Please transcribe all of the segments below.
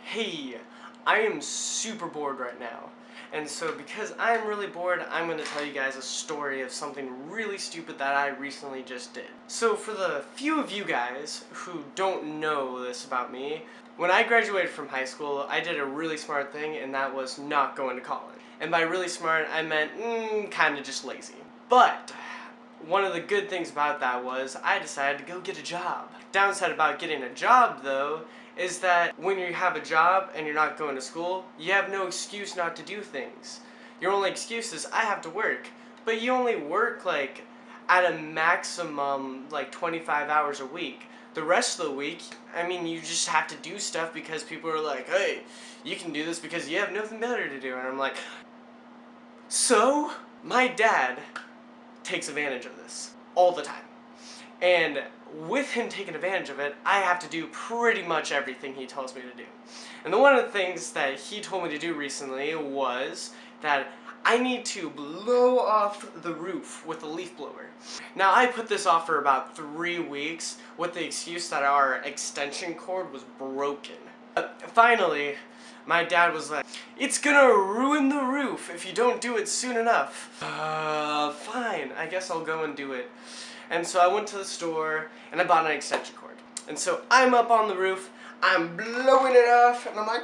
Hey, I am super bored right now. And so because I'm really bored, I'm going to tell you guys a story of something really stupid that I recently just did. So for the few of you guys who don't know this about me, when I graduated from high school, I did a really smart thing, and that was not going to college. And by really smart, I meant kind of just lazy. But one of the good things about that was I decided to go get a job. Downside about getting a job, though, is that when you have a job and you're not going to school, you have no excuse not to do things. Your only excuse is, I have to work. But you only work like at a maximum like 25 hours a week. The rest of the week, I mean, you just have to do stuff because people are like, hey, you can do this because you have nothing better to do. And I'm like, so my dad takes advantage of this all the time. And with him taking advantage of it, I have to do pretty much everything he tells me to do. And one of the things that he told me to do recently was that I need to blow off the roof with a leaf blower. Now, I put this off for about 3 weeks with the excuse that our extension cord was broken. But finally, my dad was like, it's gonna ruin the roof if you don't do it soon enough. Fine, I guess I'll go and do it. And so I went to the store and I bought an extension cord. And so I'm up on the roof, I'm blowing it off, and I'm like,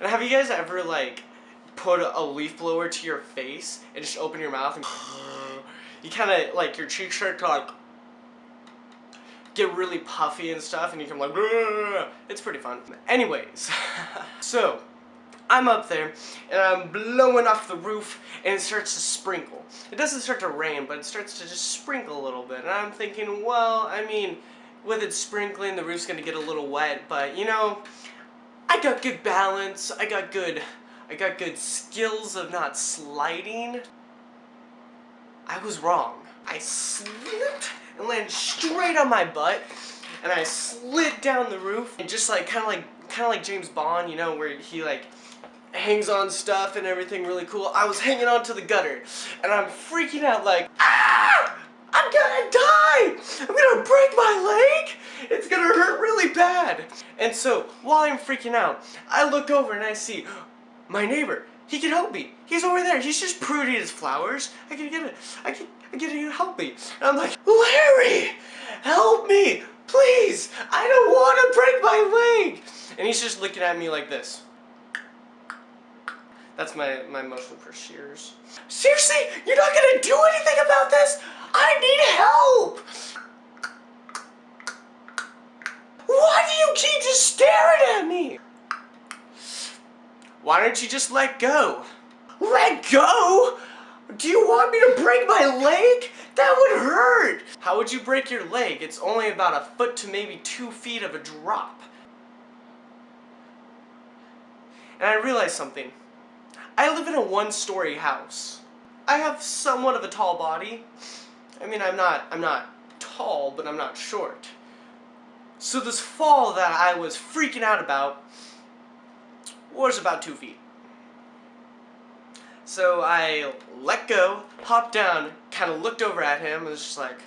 and have you guys ever like put a leaf blower to your face and just open your mouth and you kind of like your cheeks start to like get really puffy and stuff, and you can like, it's pretty fun. Anyways, so I'm up there and I'm blowing off the roof and it starts to sprinkle. It doesn't start to rain, but it starts to just sprinkle a little bit. And I'm thinking, well, I mean, with it sprinkling, the roof's gonna get a little wet, but you know, I got good balance, I got good skills of not sliding. I was wrong. I slipped and landed straight on my butt, and I slid down the roof, and just like kind of like James Bond, you know, where he like hangs on stuff and everything really cool. I was hanging onto the gutter, and I'm freaking out like, ah! I'm gonna die! I'm gonna break my leg! It's gonna hurt really bad! And so, while I'm freaking out, I look over and I see my neighbor. He can help me. He's over there. He's just pruning his flowers. I can get him to help me. And I'm like, Larry! Help me! Please! I don't want to break my leg! And he's just looking at me like this. That's my motion for shears. Seriously? You're not gonna do anything about this? I need help! Why do you keep just staring at me? Why don't you just let go? Let go? Do you want me to break my leg? That would hurt! How would you break your leg? It's only about a foot to maybe 2 feet of a drop. And I realized something. I live in a 1-story house. I have somewhat of a tall body. I mean, I'm not tall, but I'm not short. So this fall that I was freaking out about was about 2 feet. So I let go, hopped down, kind of looked over at him, and was just like,